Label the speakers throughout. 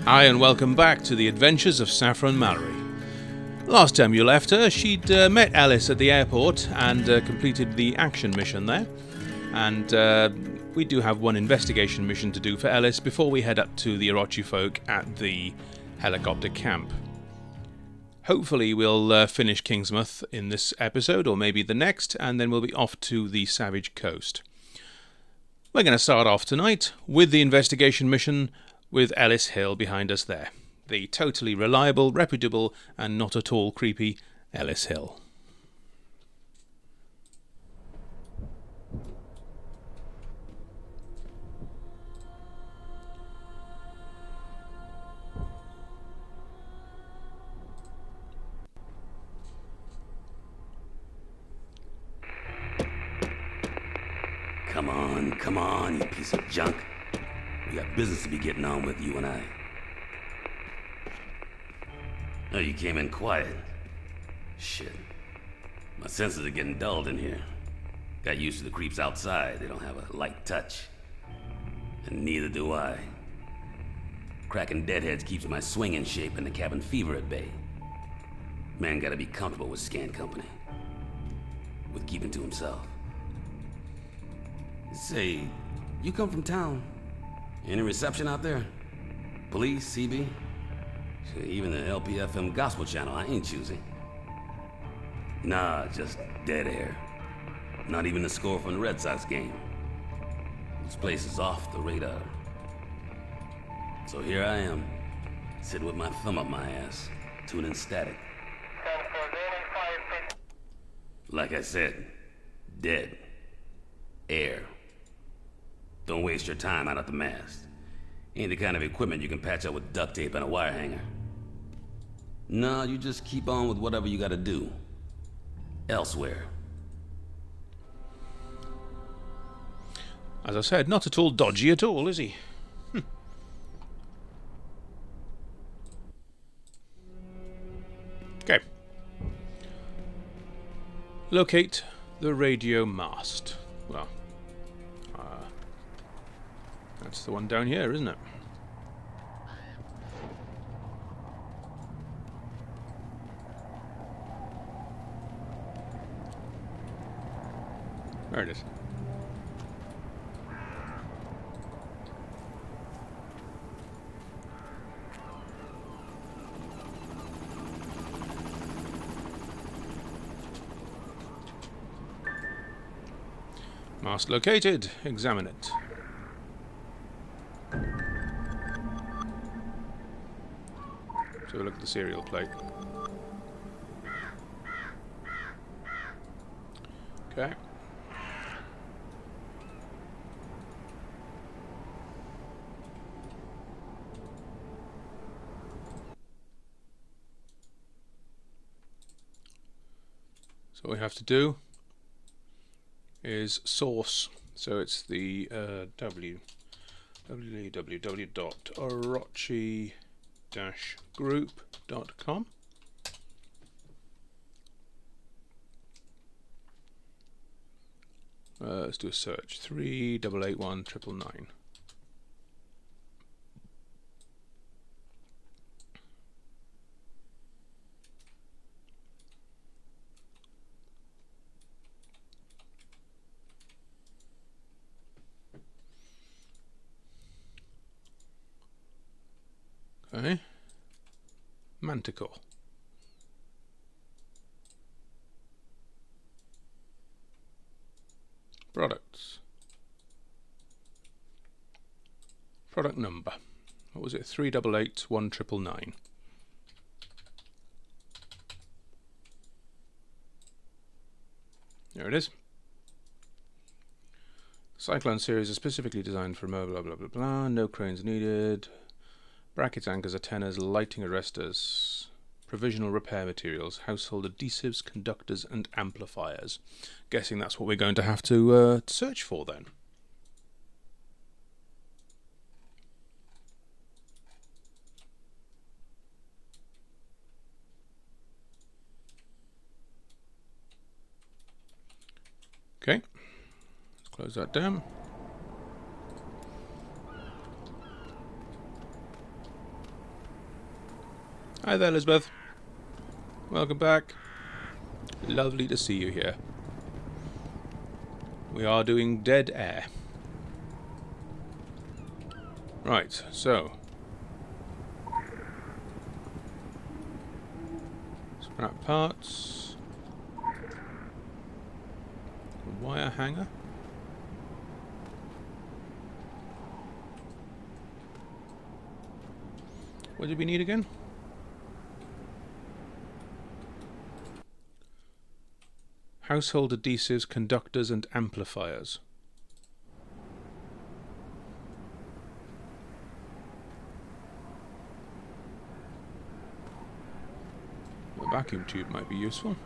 Speaker 1: Hi and welcome back to the adventures of Saffron Mallory. Last time you left her, she'd met Ellis at the airport and completed the action mission there. And we do have one investigation mission to do for Ellis before we head up to the Orochi folk at the helicopter camp. Hopefully we'll finish Kingsmouth in this episode or maybe the next, and then we'll be off to the Savage Coast. We're going to start off tonight with the investigation mission with Ellis Hill behind us there. The totally reliable, reputable, and not at all creepy Ellis Hill.
Speaker 2: Come on, you piece of junk. We got business to be getting on with, you and I. Oh, you came in quiet. Shit. My senses are getting dulled in here. Got used to the creeps outside. They don't have a light touch. And neither do I. Cracking deadheads keeps my swing in shape and the cabin fever at bay. Man gotta be comfortable with scant company. With keeping to himself. Say, you come from town. Any reception out there? Police, CB? Even the LPFM gospel channel, I ain't choosing. Nah, just dead air. Not even the score from the Red Sox game. This place is off the radar. So here I am, sitting with my thumb up my ass, tuning static. Like I said, dead air. Don't waste your time out at the mast. Ain't the kind of equipment you can patch up with duct tape and a wire hanger. No, you just keep on with whatever you gotta do. Elsewhere.
Speaker 1: As I said, not at all dodgy at all, is he? Okay. Locate the radio mast. Well, that's the one down here, isn't it? There it is. Mast located. Examine it. So look at the serial plate. Okay. So what we have to do is source. So it's the www.orochi-group.com. Let's do a search. 3881999. Okay. Manticore. Products. Product number. What was it? 3881999. There it is. Cyclone series is specifically designed for blah blah blah blah blah. No cranes needed. Brackets, anchors, antennas, lighting arresters, provisional repair materials, household adhesives, conductors and amplifiers. Guessing that's what we're going to have to search for then. Okay, let's close that down. Hi there, Elizabeth. Welcome back. Lovely to see you here. We are doing dead air. Right, so scrap parts. Wire hanger. What did we need again? Household adhesives, conductors and amplifiers. A vacuum tube might be useful.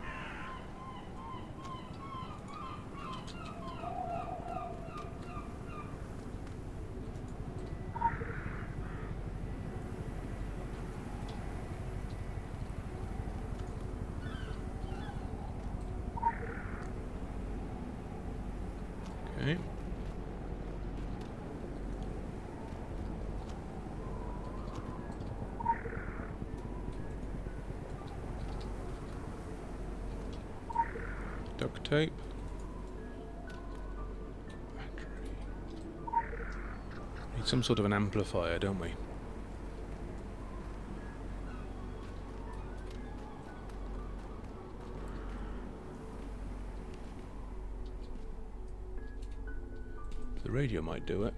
Speaker 1: Okay. Duct tape. Battery. Need some sort of an amplifier, don't we? The radio might do it.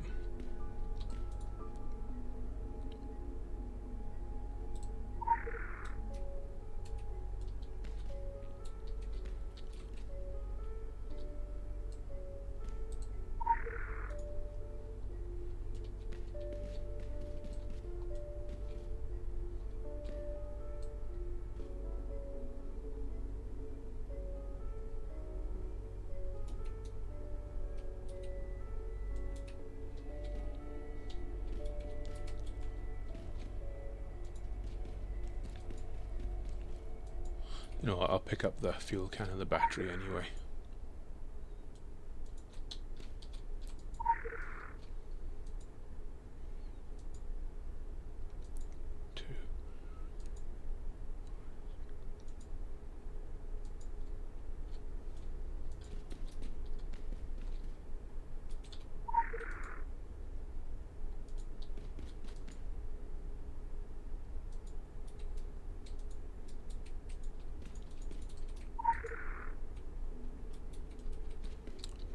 Speaker 1: You know what, I'll pick up the fuel can and the battery anyway.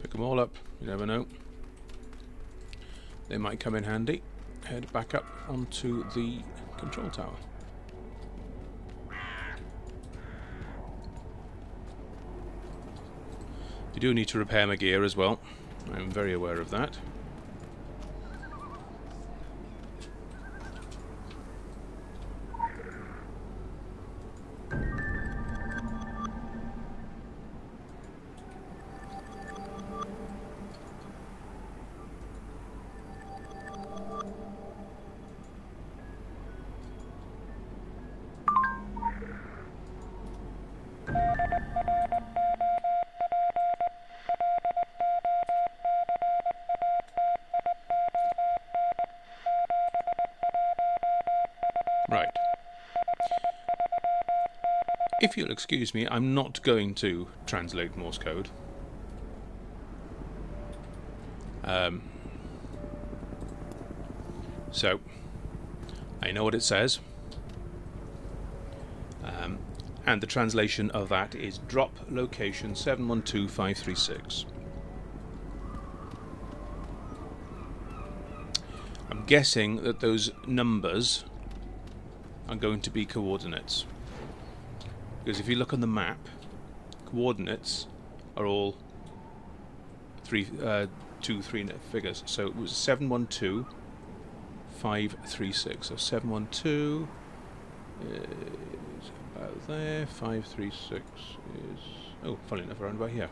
Speaker 1: Pick them all up, you never know. They might come in handy. Head back up onto the control tower. You do need to repair my gear as well. I'm very aware of that. Right. If you'll excuse me, I'm not going to translate Morse code. So, I know what it says. And the translation of that is drop location 712536. I'm guessing that those numbers are going to be coordinates. Because if you look on the map, coordinates are all two, three figures. So it was 712 536. So 712 is about there. 536 is... oh, funny enough, around about here.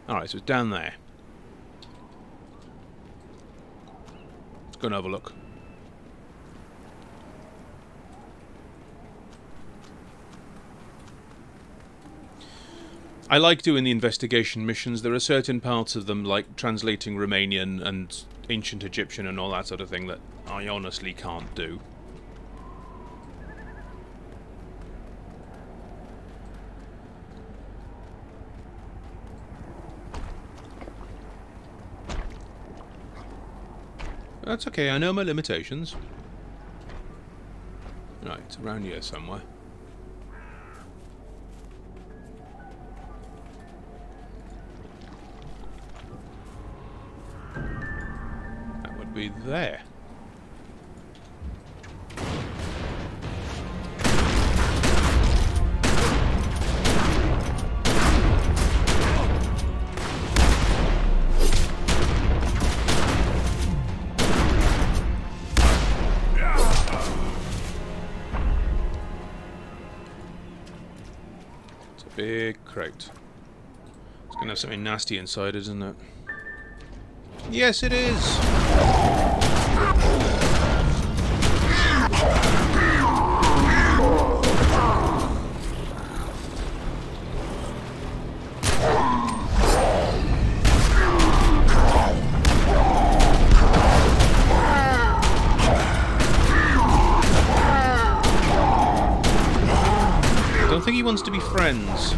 Speaker 1: Alright, so it's down there. Let's go and have a look. I like doing the investigation missions. There are certain parts of them, like translating Romanian and ancient Egyptian and all that sort of thing, that I honestly can't do. That's okay, I know my limitations. Right, it's around here somewhere. That would be there. Big crate. It's gonna have something nasty inside, isn't it? Yes, it is! I think he wants to be friends.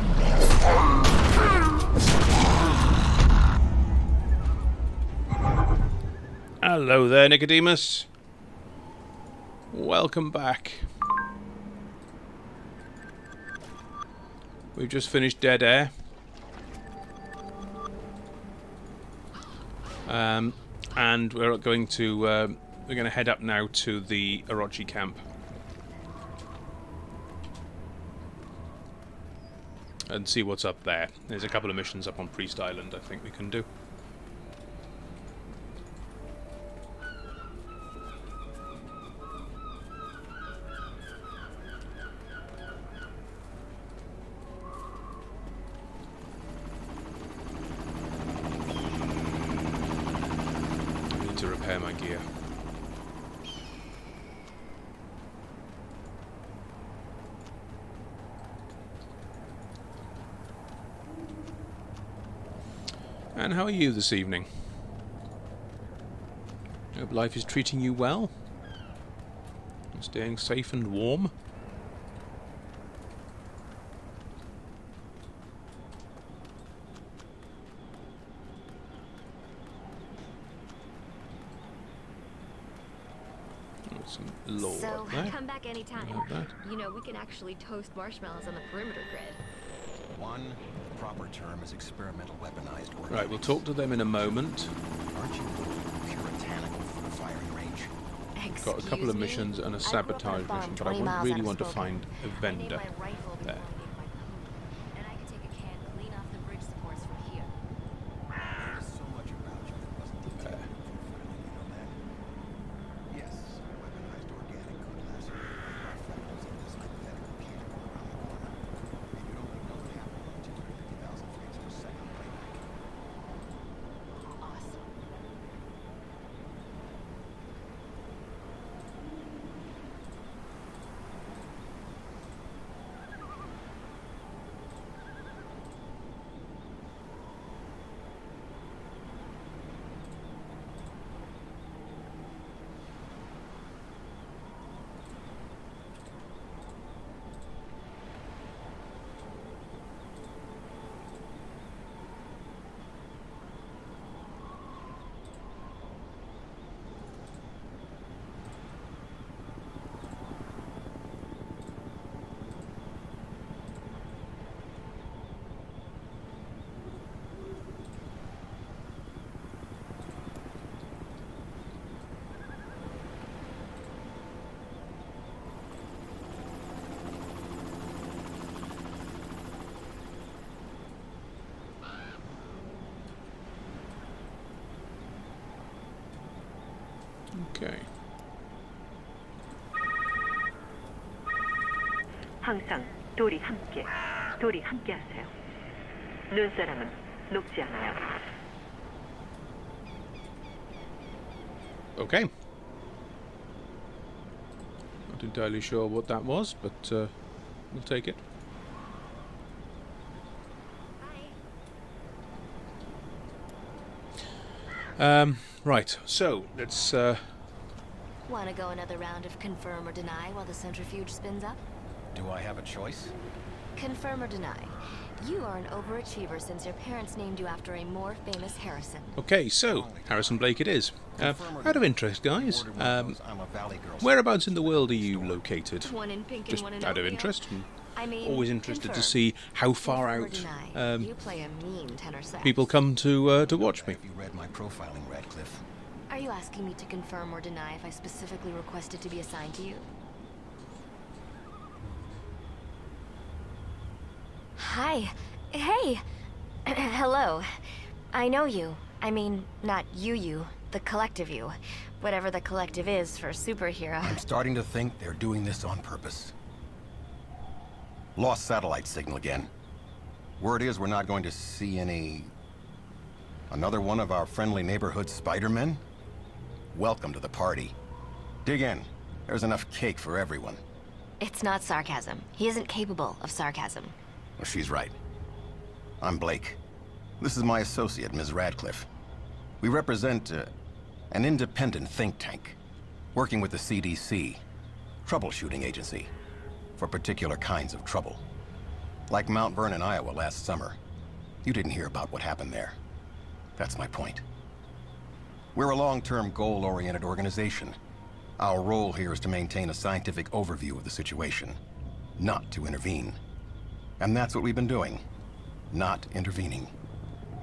Speaker 1: Hello there, Nicodemus. Welcome back. We've just finished Dead Air. And we're going to head up now to the Orochi camp. And see what's up there. There's a couple of missions up on Priest Island I think we can do. I need to repair my gear. And how are you this evening? Hope life is treating you well? And staying safe and warm? Some lore
Speaker 3: so,
Speaker 1: there.
Speaker 3: come back anytime. You know, we can actually toast marshmallows on the perimeter grid.
Speaker 4: One proper term is experimental weaponized organics.
Speaker 1: Right, we'll talk to them in a moment.
Speaker 4: Aren't you puritanical for the firing range?
Speaker 1: Got a couple of missions and a sabotage mission, but I really want to find a vendor there.
Speaker 3: And I can take a can clean off the bridge supports from here.
Speaker 4: There's so much about you that wasn't detailed before filing in on that. Yes, weaponized organic could last fragments of this hypothetical can around the corner. And you'd only know it happened at 250,000 frames per second playback.
Speaker 3: Awesome.
Speaker 1: Okay.
Speaker 5: 항상 돌이 함께 하세요. 눈사람은 녹지 않아요.
Speaker 1: Okay. Not entirely sure what that was, but we'll take it. Right, so let's
Speaker 3: Want to go another round of confirm or deny while the centrifuge spins up?
Speaker 4: Do I have a choice?
Speaker 3: Confirm or deny. You are an overachiever since your parents named you after a more famous Harrison.
Speaker 1: okay, so Harrison Blake it is. Out of interest, guys,
Speaker 4: Ordered one of those I'm a Valley Girl.
Speaker 1: whereabouts in the world are you located?
Speaker 3: One in pink
Speaker 1: Just
Speaker 3: and one in
Speaker 1: out of
Speaker 3: oatmeal.
Speaker 1: interest.
Speaker 3: I mean,
Speaker 1: Always interested to
Speaker 3: confirm.
Speaker 1: see how far
Speaker 3: Confirm or
Speaker 1: out
Speaker 3: deny. You play a mean tenor sax.
Speaker 1: people come to watch me.
Speaker 4: Have you read my profiling, Radcliffe?
Speaker 3: Are you asking me to confirm or deny if I specifically requested to be assigned to you? Hi. Hey. Hello. I know you. I mean, not you, the collective you. Whatever the collective is for superhero.
Speaker 4: I'm starting to think they're doing this on purpose. Lost satellite signal again. Word is we're not going to see another one of our friendly neighborhood Spider-Men? Welcome to the party. Dig in. There's enough cake for everyone.
Speaker 3: It's not sarcasm. He isn't capable of sarcasm.
Speaker 4: Well, she's right. I'm Blake. This is my associate, Ms. Radcliffe. We represent an independent think tank, working with the CDC, troubleshooting agency, for particular kinds of trouble. Like Mount Vernon, Iowa last summer. You didn't hear about what happened there. That's my point. We're a long-term, goal-oriented organization. Our role here is to maintain a scientific overview of the situation, not to intervene. And that's what we've been doing. Not intervening.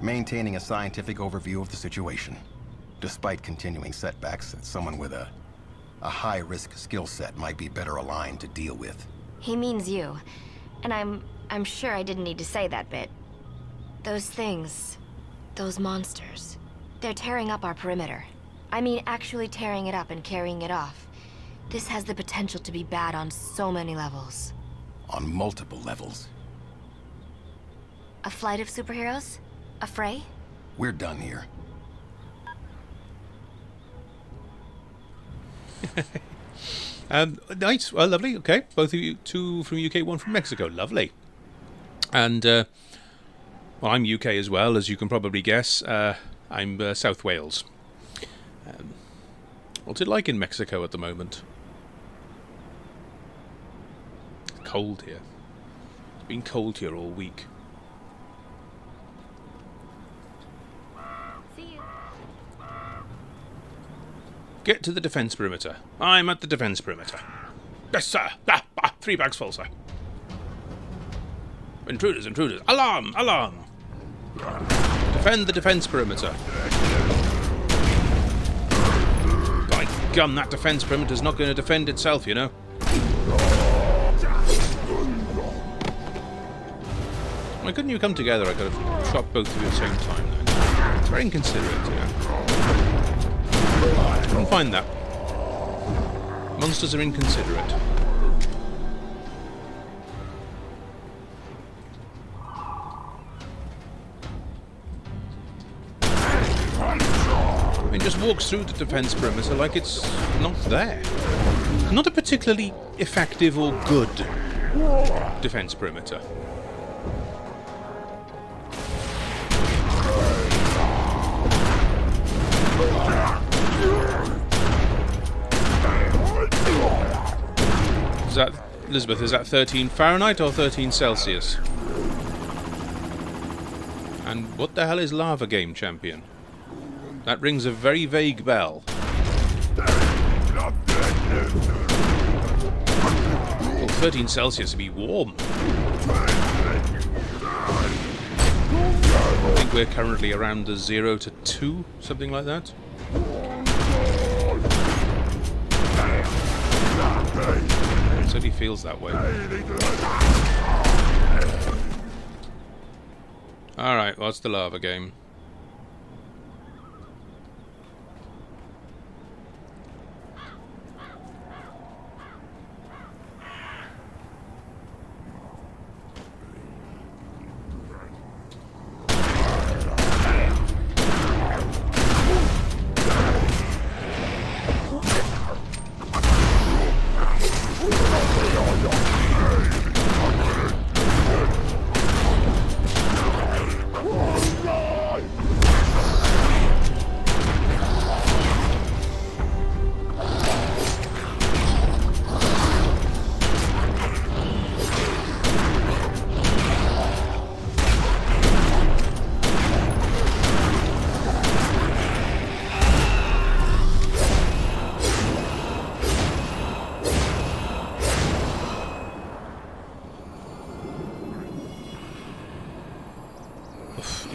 Speaker 4: Maintaining a scientific overview of the situation, despite continuing setbacks that someone with a high-risk skill set might be better aligned to deal with.
Speaker 3: He means you. And I'm sure I didn't need to say that bit. Those things, those monsters, they're tearing up our perimeter. I mean, actually tearing it up and carrying it off. This has the potential to be bad on so many levels.
Speaker 4: On multiple levels.
Speaker 3: A flight of superheroes? A fray?
Speaker 4: We're done here.
Speaker 1: Nice, well, lovely. Okay, both of you, two from UK, one from Mexico. Lovely. And well, I'm UK as well, as you can probably guess. I'm South Wales. What's it like in Mexico at the moment? It's cold here. It's been cold here all week.
Speaker 3: See you.
Speaker 1: Get to the defence perimeter. I'm at the defence perimeter. Yes, sir. 3 bags full, sir. Intruders, intruders. Alarm, alarm. Defend the defence perimeter. By gum, that defence perimeter's not going to defend itself, you know. Why couldn't you come together? I could have shot both of you at the same time then. It's very inconsiderate, you know. I couldn't find that. Monsters are inconsiderate. It just walks through the defence perimeter like it's not there. Not a particularly effective or good defence perimeter. Is that, Elizabeth, is that 13 Fahrenheit or 13 Celsius? And what the hell is Lava Game, champion? That rings a very vague bell. Well, 13 Celsius would be warm. I think we're currently around the 0 to 2, something like that. It certainly feels that way. Alright, what's the Lava Game?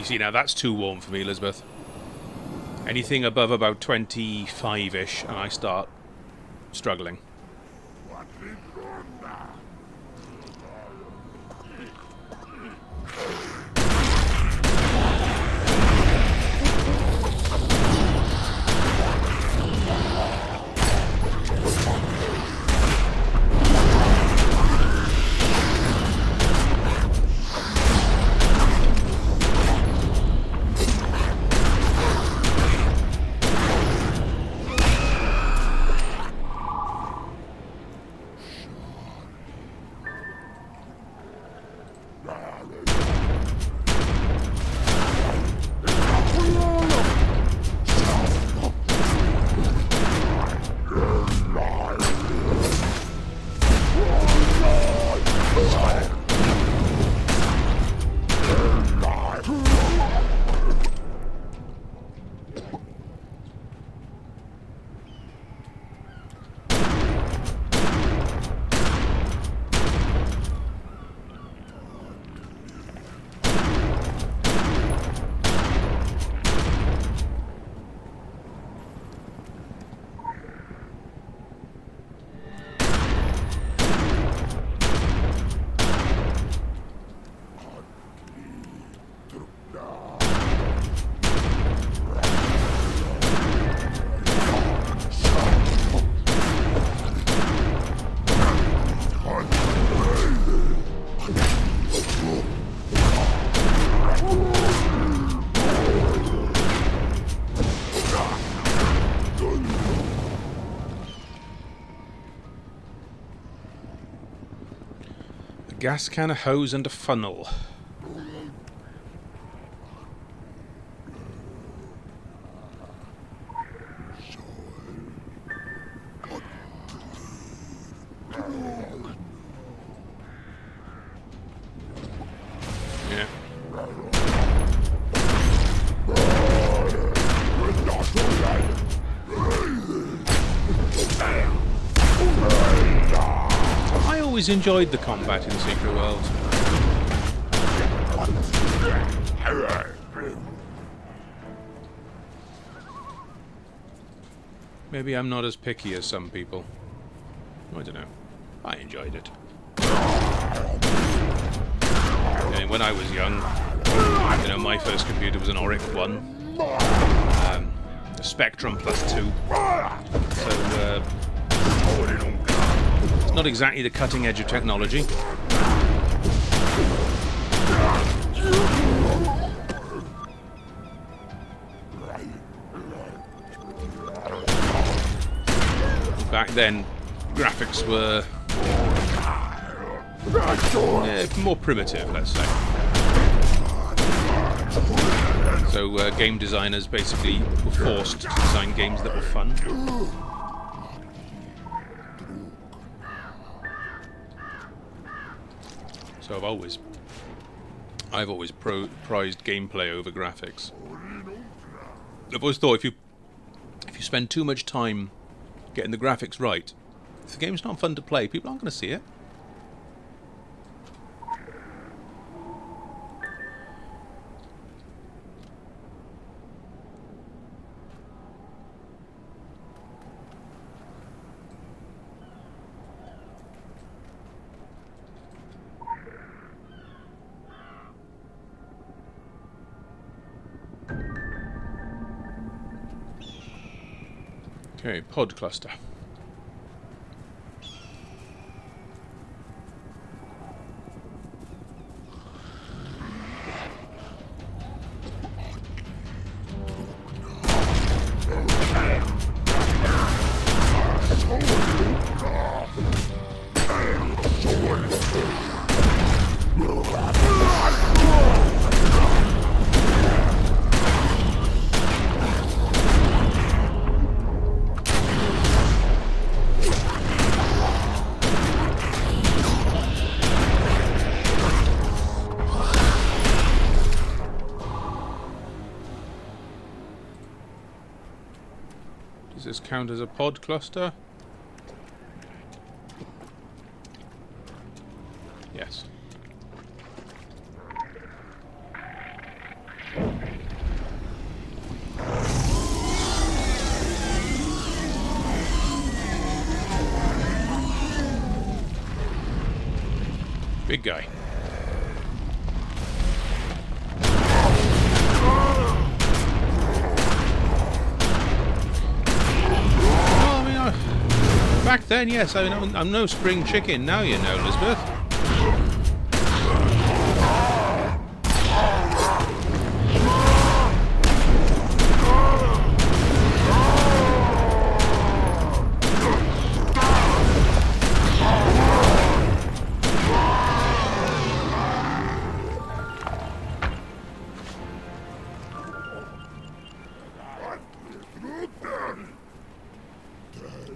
Speaker 1: See, now that's too warm for me, Elizabeth. Anything above about 25-ish, and I start struggling. Gas can, a hose, and a funnel. Yeah. I always enjoyed the combat in Secret World. Maybe I'm not as picky as some people. I don't know. I enjoyed it. I mean, when I was young, you know, my first computer was an Oric 1. A Spectrum +2. So, it's not exactly the cutting edge of technology. Back then, graphics were more primitive, let's say. So game designers basically were forced to design games that were fun. So I've always prized gameplay over graphics. I've always thought if you spend too much time getting the graphics right, if the game's not fun to play, people aren't going to see it. Okay, pod cluster. Does this count as a pod cluster? Yes. Big guy. Well, I mean, back then, yes, I'm no spring chicken now, you know, Elizabeth.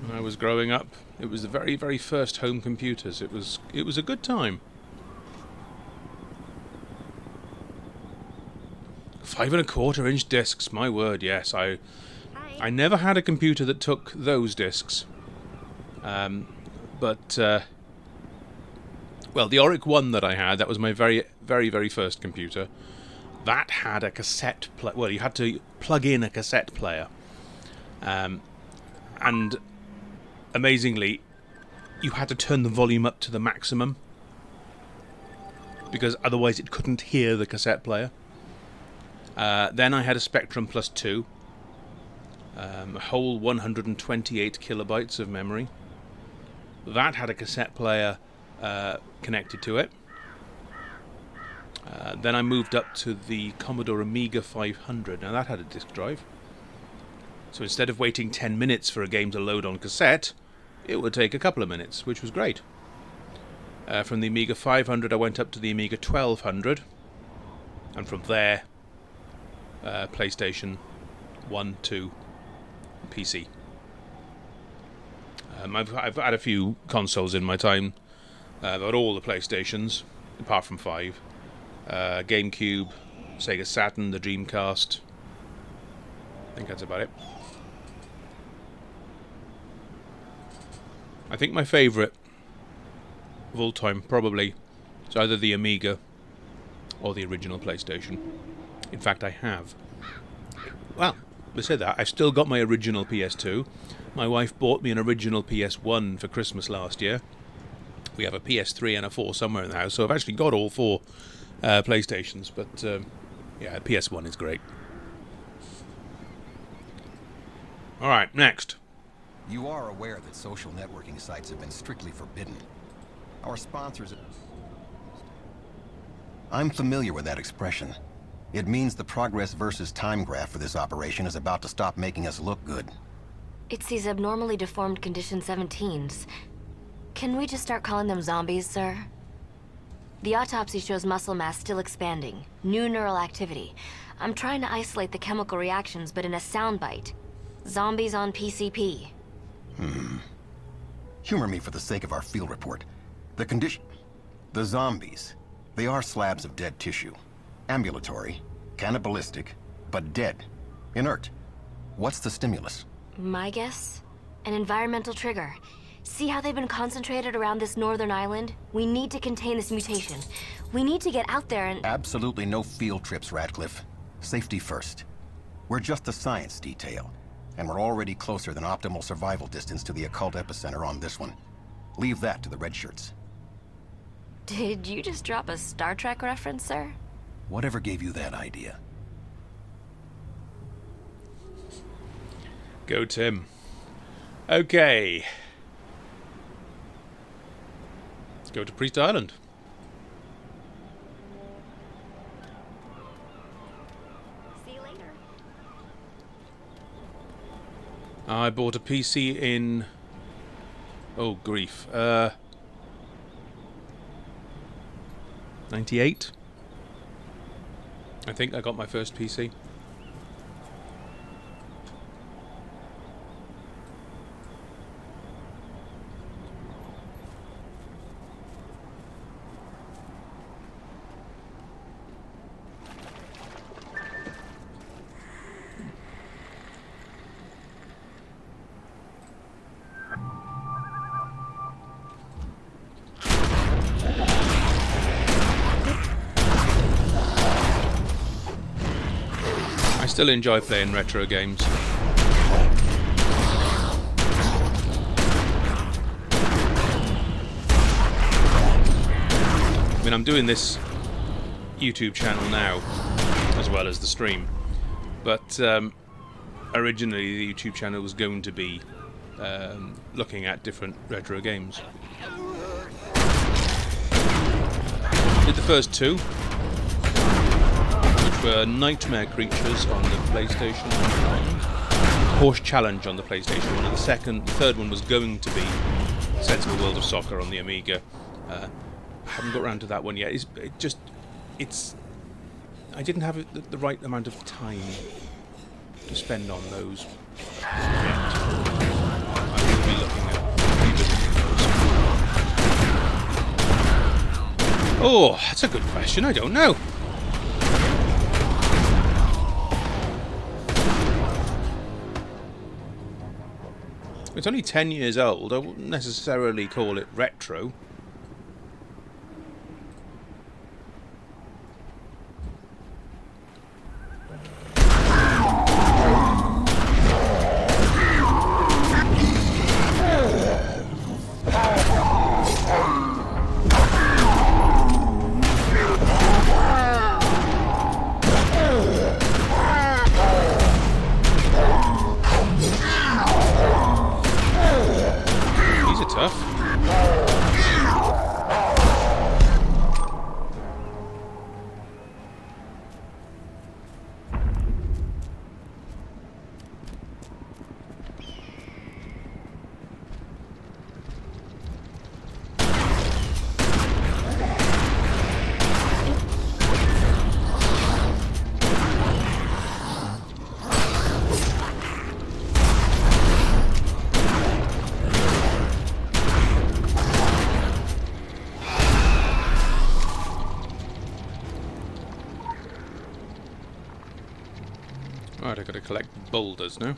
Speaker 1: When I was growing up, it was the very, very first home computers. It was a good time. 5 1/4 inch discs, my word, yes. I never had a computer that took those discs. But well, the Oric 1 that I had, that was my very, very, very first computer. That had a cassette player. Well, you had to plug in a cassette player. And amazingly, you had to turn the volume up to the maximum, because otherwise it couldn't hear the cassette player. Then I had a Spectrum Plus 2, a whole 128 kilobytes of memory. That had a cassette player connected to it. Then I moved up to the Commodore Amiga 500. Now that had a disk drive. So instead of waiting 10 minutes for a game to load on cassette, it would take a couple of minutes, which was great. From the Amiga 500 I went up to the Amiga 1200, and from there PlayStation 1, 2, PC. I've had a few consoles in my time, but all the PlayStations, apart from 5. GameCube, Sega Saturn, the Dreamcast. I think that's about it. I think my favourite of all time probably is either the Amiga or the original PlayStation. In fact, I have. Well, I said that. I've still got my original PS2. My wife bought me an original PS1 for Christmas last year. We have a PS3 and a 4 somewhere in the house, so I've actually got all 4 PlayStations, but yeah, PS1 is great. Alright, next.
Speaker 6: You are aware that social networking sites have been strictly forbidden. Our sponsors... I'm familiar with that expression. It means the progress versus time graph for this operation is about to stop making us look good.
Speaker 3: It's these abnormally deformed Condition 17s. Can we just start calling them zombies, sir? The autopsy shows muscle mass still expanding. New neural activity. I'm trying to isolate the chemical reactions, but in a soundbite. Zombies on PCP.
Speaker 6: Humor me for the sake of our field report. The zombies. They are slabs of dead tissue. Ambulatory, cannibalistic, but dead. Inert. What's the stimulus?
Speaker 3: My guess? An environmental trigger. See how they've been concentrated around this northern island? We need to contain this mutation. We need to get out there and...
Speaker 6: Absolutely no field trips, Radcliffe. Safety first. We're just a science detail, and we're already closer than optimal survival distance to the occult epicenter on this one. Leave that to the red shirts.
Speaker 3: Did you just drop a Star Trek reference, sir?
Speaker 6: Whatever gave you that idea?
Speaker 1: Go, Tim. Okay. Let's go to Priest Island.
Speaker 3: See you later.
Speaker 1: I bought a PC in... Oh, grief. 98? I think I got my first PC. I still enjoy playing retro games. mean, I'm doing this YouTube channel now, as well as the stream. But originally the YouTube channel was going to be looking at different retro games. Did the first two, which were Nightmare Creatures on the PlayStation 1, Horse Challenge on the PlayStation 1, and the third one was going to be Sensible World of Soccer on the Amiga. I haven't got around to that one yet. I didn't have the right amount of time to spend on those yet. I will be looking at revisiting those. Oh, that's a good question. I don't know. It's only 10 years old. I wouldn't necessarily call it retro. Right, I've got to collect boulders now.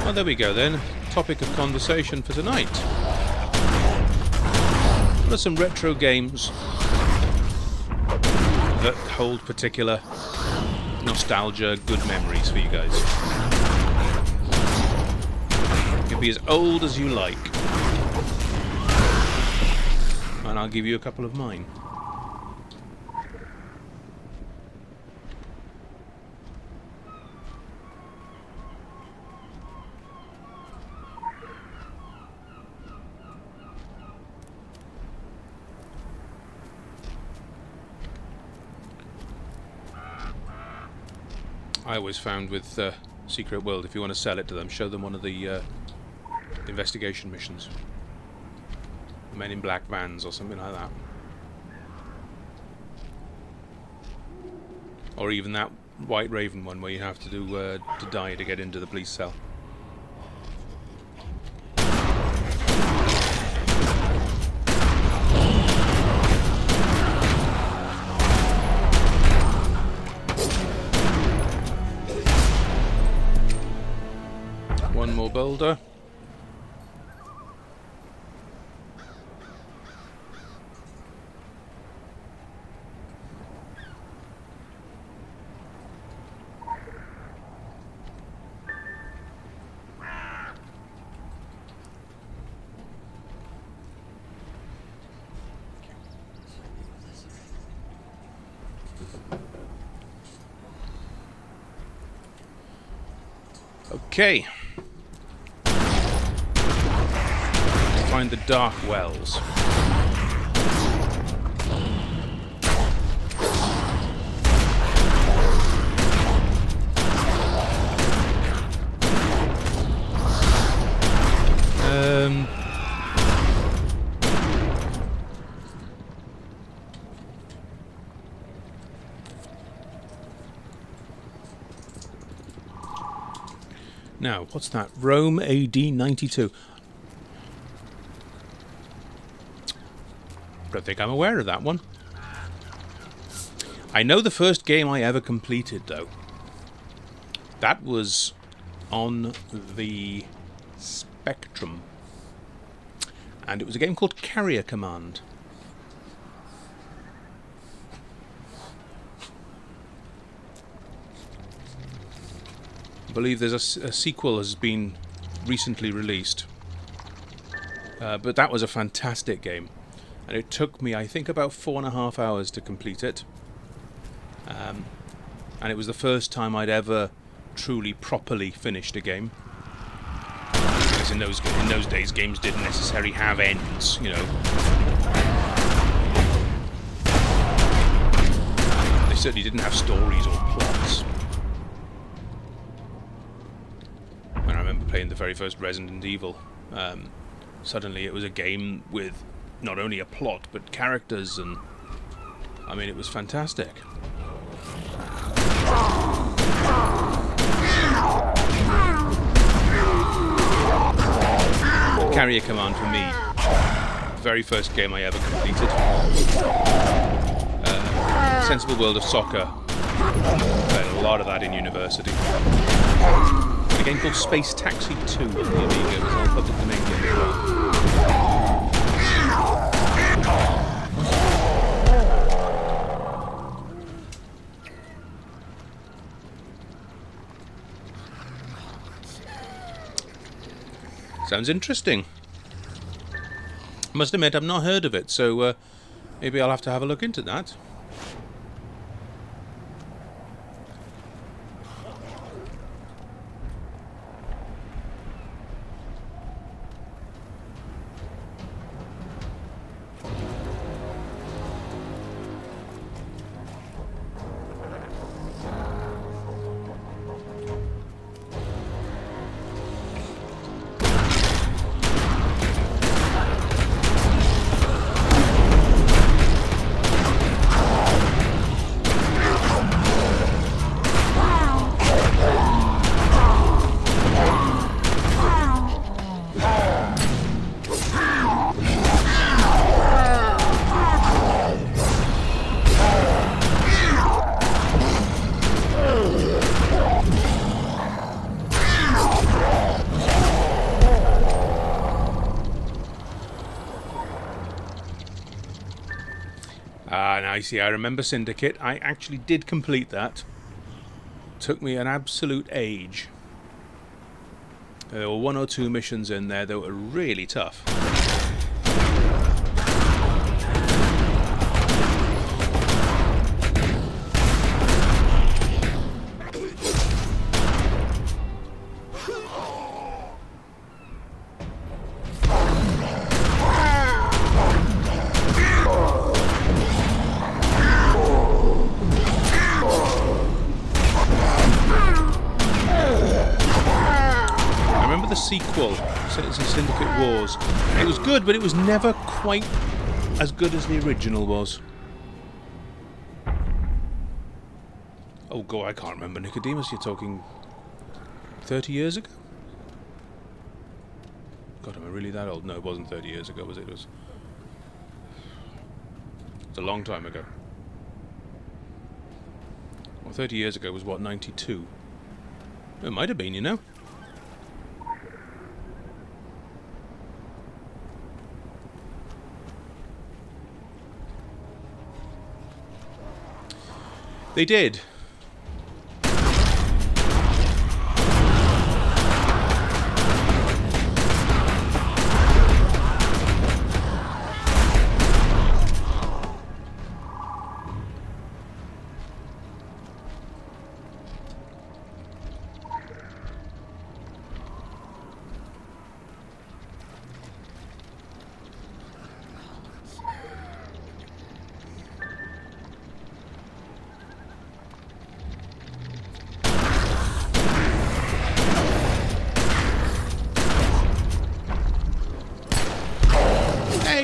Speaker 1: Well, there we go then. Topic of conversation for tonight. What are some retro games that hold particular nostalgia, good memories for you guys? You can be as old as you like, and I'll give you a couple of mine. I always found with Secret World, if you want to sell it to them, show them one of the investigation missions. Men in Black vans or something like that. Or even that White Raven one where you have to do to die to get into the police cell. One more boulder. Okay. Find the dark wells. Now, what's that? Rome AD 92. Don't think I'm aware of that one. I know the first game I ever completed, though. That was on the Spectrum. And it was a game called Carrier Command. I believe there's a sequel has been recently released. But that was a fantastic game. And it took me, I think, about 4.5 hours to complete it. And it was the first time I'd ever truly, properly finished a game. Because in those days, games didn't necessarily have ends, you know. They certainly didn't have stories or plots. And I remember playing the very first Resident Evil. Suddenly it was a game with not only a plot, but characters, and I mean, it was fantastic. Carrier Command for me, the very first game I ever completed. Sensible World of Soccer, played a lot of that in university. A game called Space Taxi 2 on the Amiga was our public domain game as well. Sounds interesting. Must admit, I've not heard of it, so maybe I'll have to have a look into that. I see. I remember Syndicate. I actually did complete that. Took me an absolute age. There were 1 or 2 missions in there that were really tough. Sequel, Syndicate Wars. It was good, but it was never quite as good as the original was. Oh god, I can't remember. Nicodemus, you're talking 30 years ago? God, am I really that old? No, it wasn't 30 years ago, was it? It's a long time ago. Well, 30 years ago was what, 92? It might have been, you know. They did.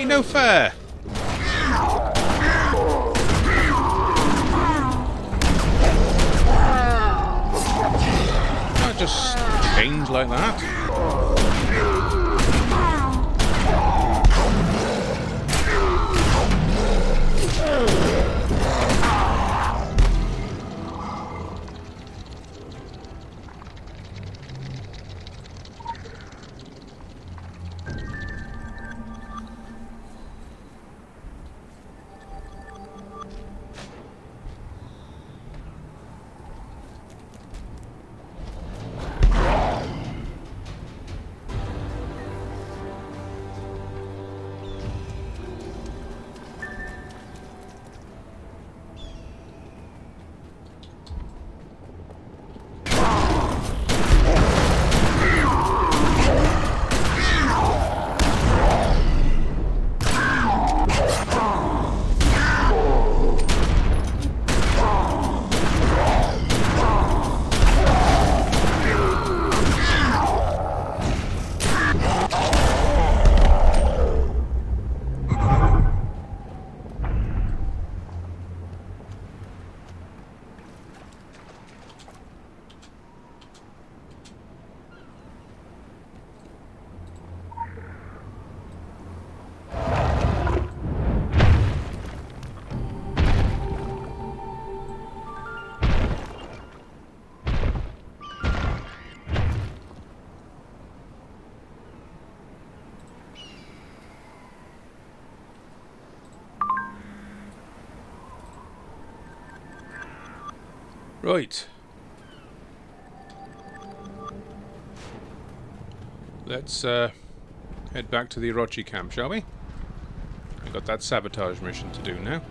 Speaker 1: No fair. Can't just change like that. Right. Let's head back to the Orochi camp, shall we? We've got that sabotage mission to do now.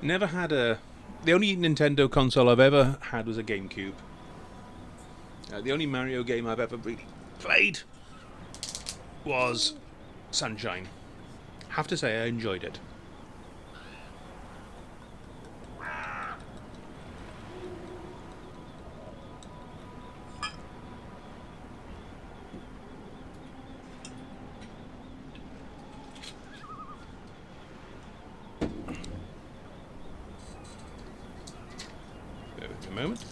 Speaker 1: Never had a... The only Nintendo console I've ever had was a GameCube. The only Mario game I've ever really played was Sunshine. Have to say I enjoyed it. A moment.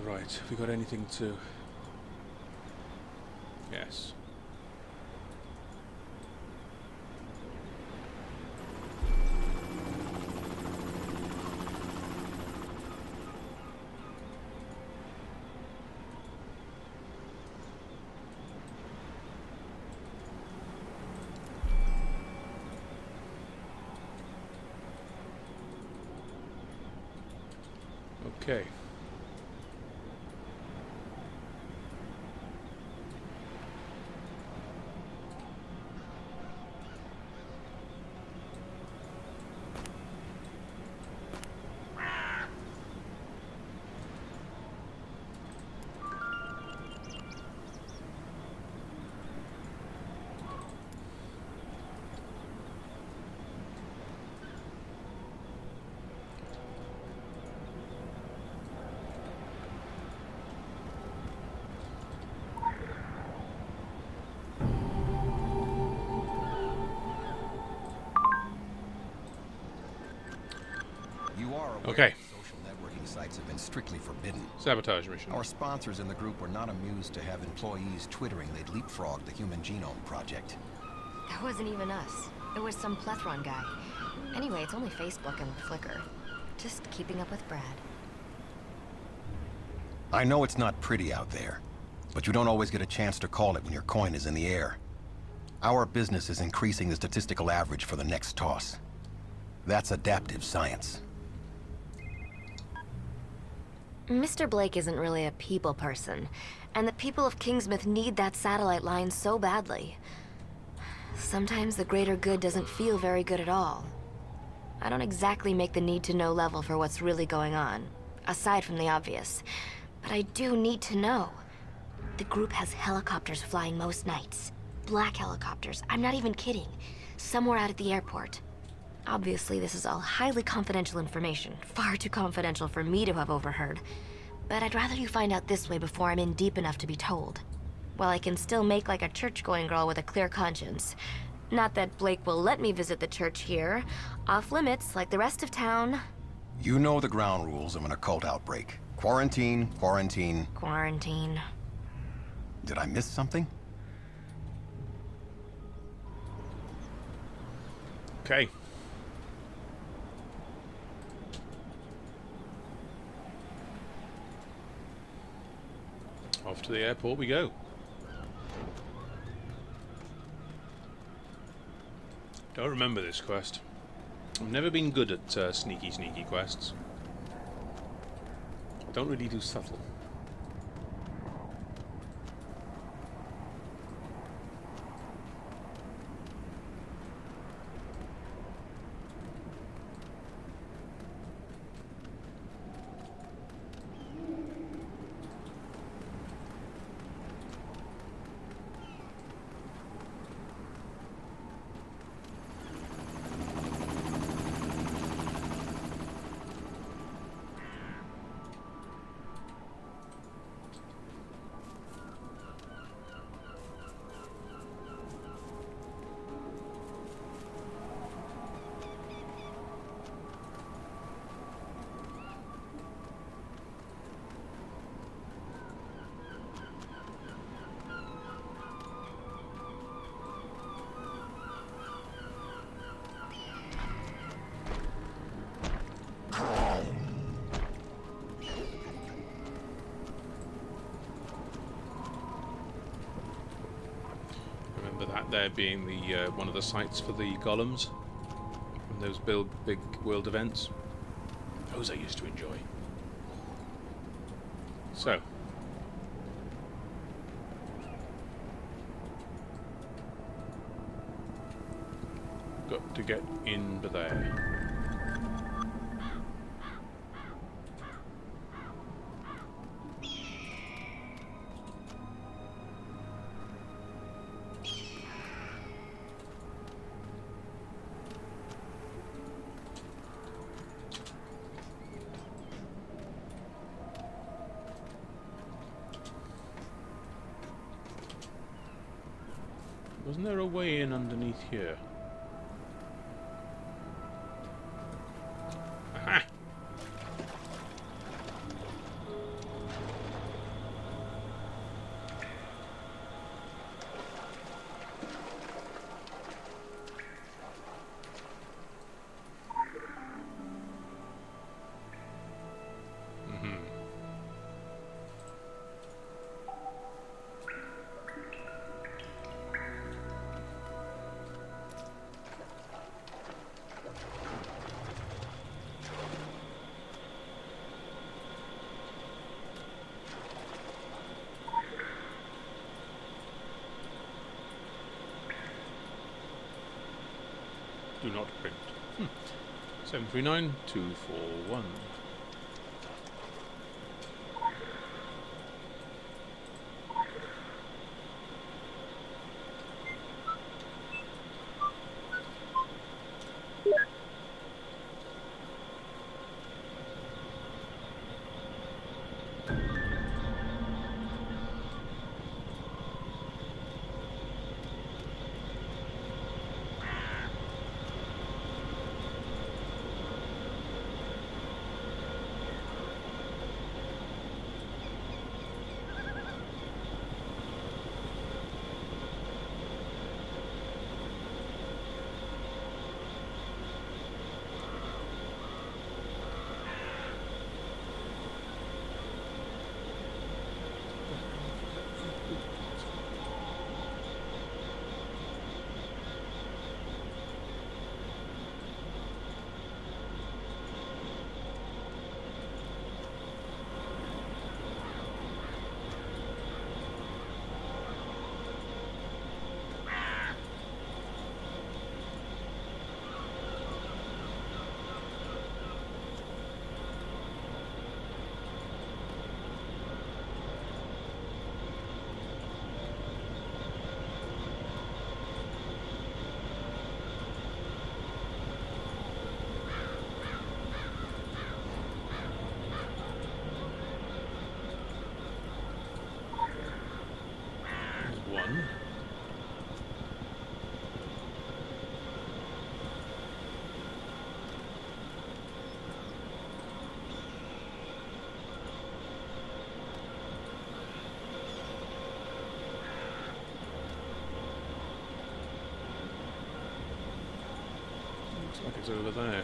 Speaker 1: Right, have we got anything to... Yes. Okay.
Speaker 6: You are aware
Speaker 1: Okay.
Speaker 6: social networking sites have been strictly forbidden.
Speaker 1: Sabotage mission.
Speaker 6: Our sponsors in the group were not amused to have employees twittering they'd leapfrogged the Human Genome Project.
Speaker 3: That wasn't even us. It was some plethron guy. Anyway, it's only Facebook and Flickr. Just keeping up with Brad.
Speaker 6: I know it's not pretty out there, but you don't always get a chance to call it when your coin is in the air. Our business is increasing the statistical average for the next toss. That's adaptive science.
Speaker 3: Mr. Blake isn't really a people person, and the people of Kingsmouth need that satellite line so badly. Sometimes the greater good doesn't feel very good at all. I don't exactly make the need-to-know level for what's really going on, aside from the obvious. But I do need to know. The group has helicopters flying most nights. Black helicopters, I'm not even kidding. Somewhere out at the airport. Obviously, this is all highly confidential information, far too confidential for me to have overheard. But I'd rather you find out this way before I'm in deep enough to be told. While I can still make like a church-going girl with a clear conscience. Not that Blake will let me visit the church here. Off limits, like the rest of town.
Speaker 6: You know the ground rules of an occult outbreak. Quarantine, quarantine.
Speaker 3: Quarantine.
Speaker 6: Did I miss something?
Speaker 1: Okay. Off to the airport we go. Don't remember this quest. I've never been good at sneaky quests. Don't really do subtle. That there being the one of the sites for the golems from those big world events. Those I used to enjoy. So. Got to get into there. Wasn't there a way in underneath here? Aha! Do not print. 739241. One. Looks like it's over there.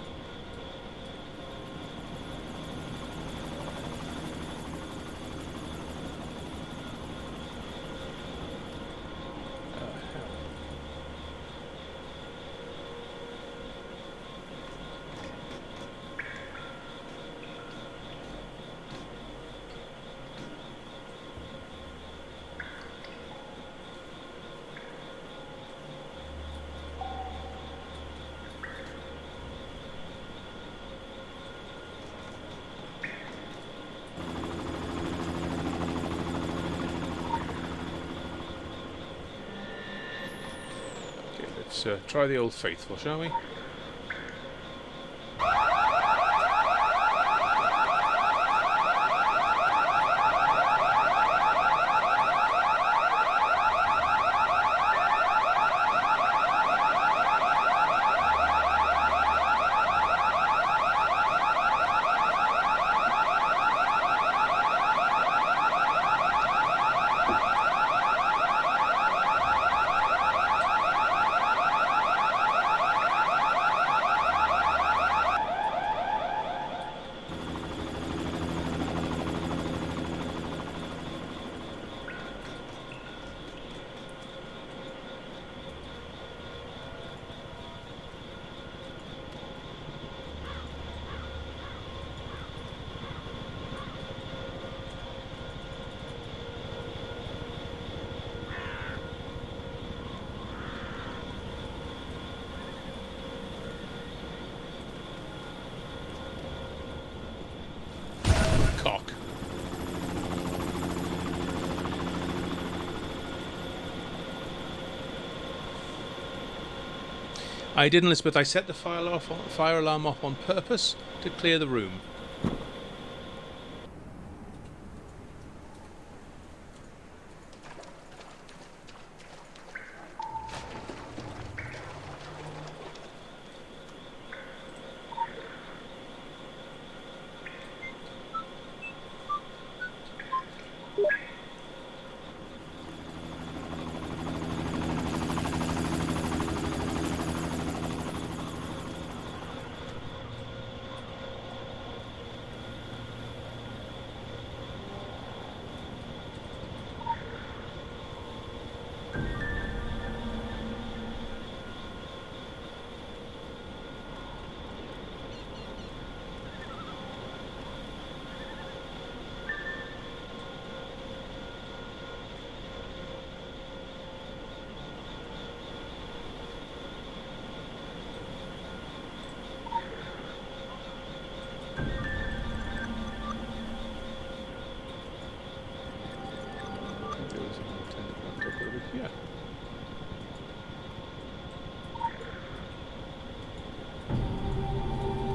Speaker 1: Let's try the old faithful, shall we? I did, Elizabeth. I set the fire alarm off on purpose to clear the room. Yeah.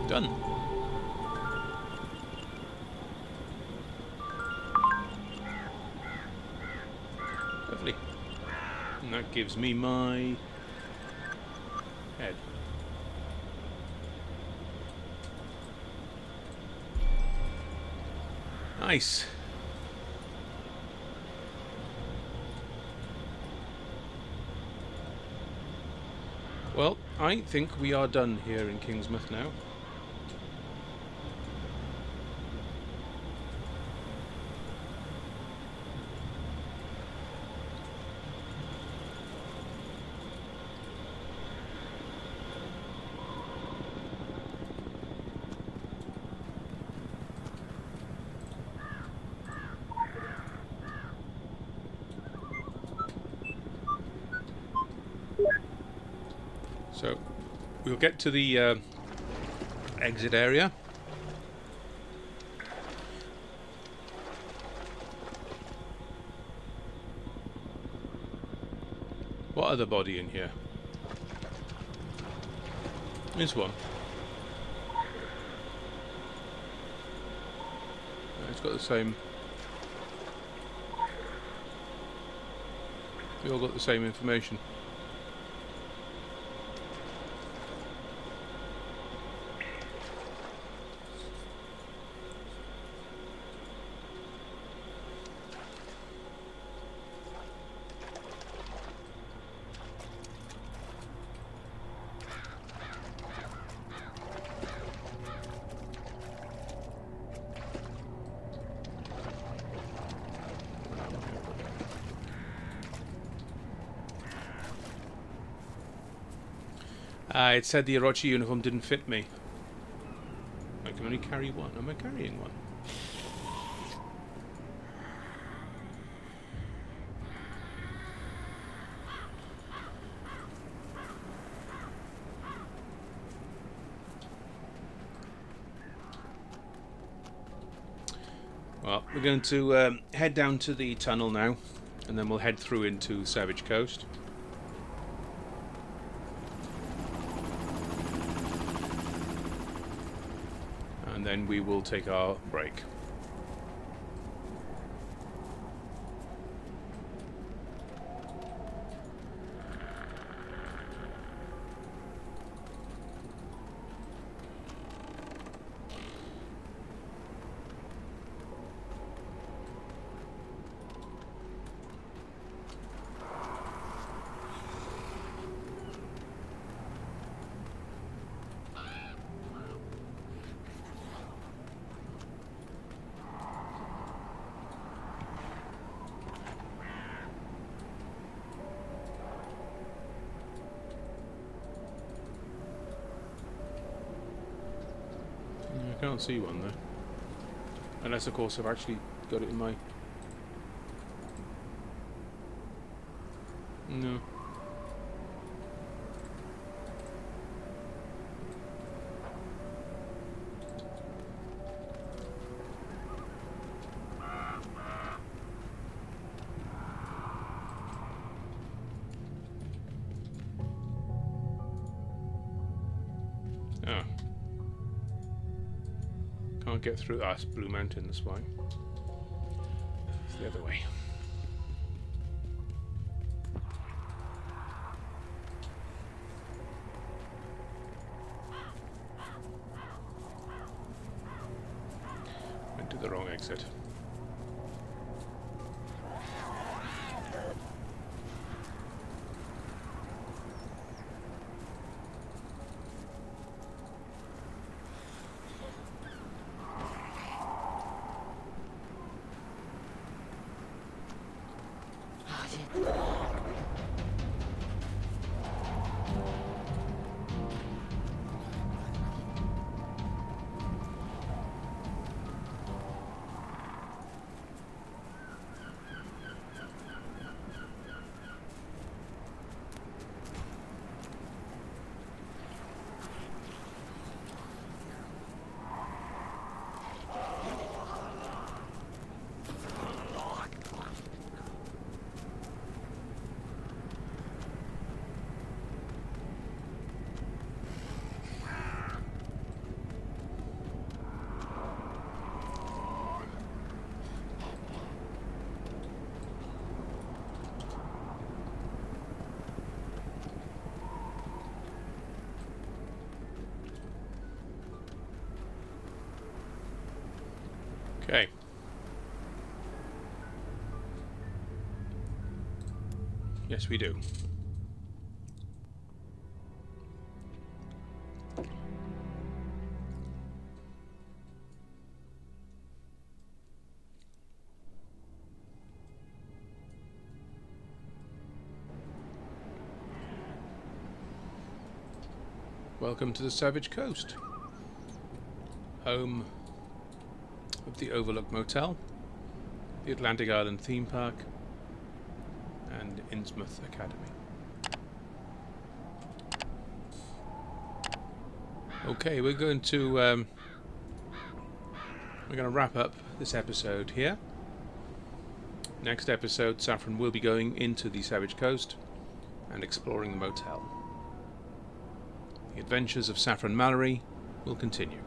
Speaker 1: Done. Lovely. And that gives me my head. Nice. Well, I think we are done here in Kingsmouth now. So, we'll get to the exit area. What other body in here? There's one. It's got the same... We all got the same information. It said the Orochi uniform didn't fit me. I can only carry one. Am I carrying one? Well, we're going to head down to the tunnel now, and then we'll head through into Savage Coast. And then we will take our break. I can't see one there. Unless, of course, I've actually got it in my... No. Can't get through. Ah, it's Blue Mountain, that's why. It's the other way. Went to the wrong exit. Okay. Yes, we do. Welcome to the Savage Coast, home of the Overlook Motel, the Atlantic Island Theme Park, and Kingsmouth Academy. Okay, we're going to wrap up this episode here. Next episode, Saffron will be going into the Savage Coast and exploring the motel. The adventures of Saffron Mallory will continue.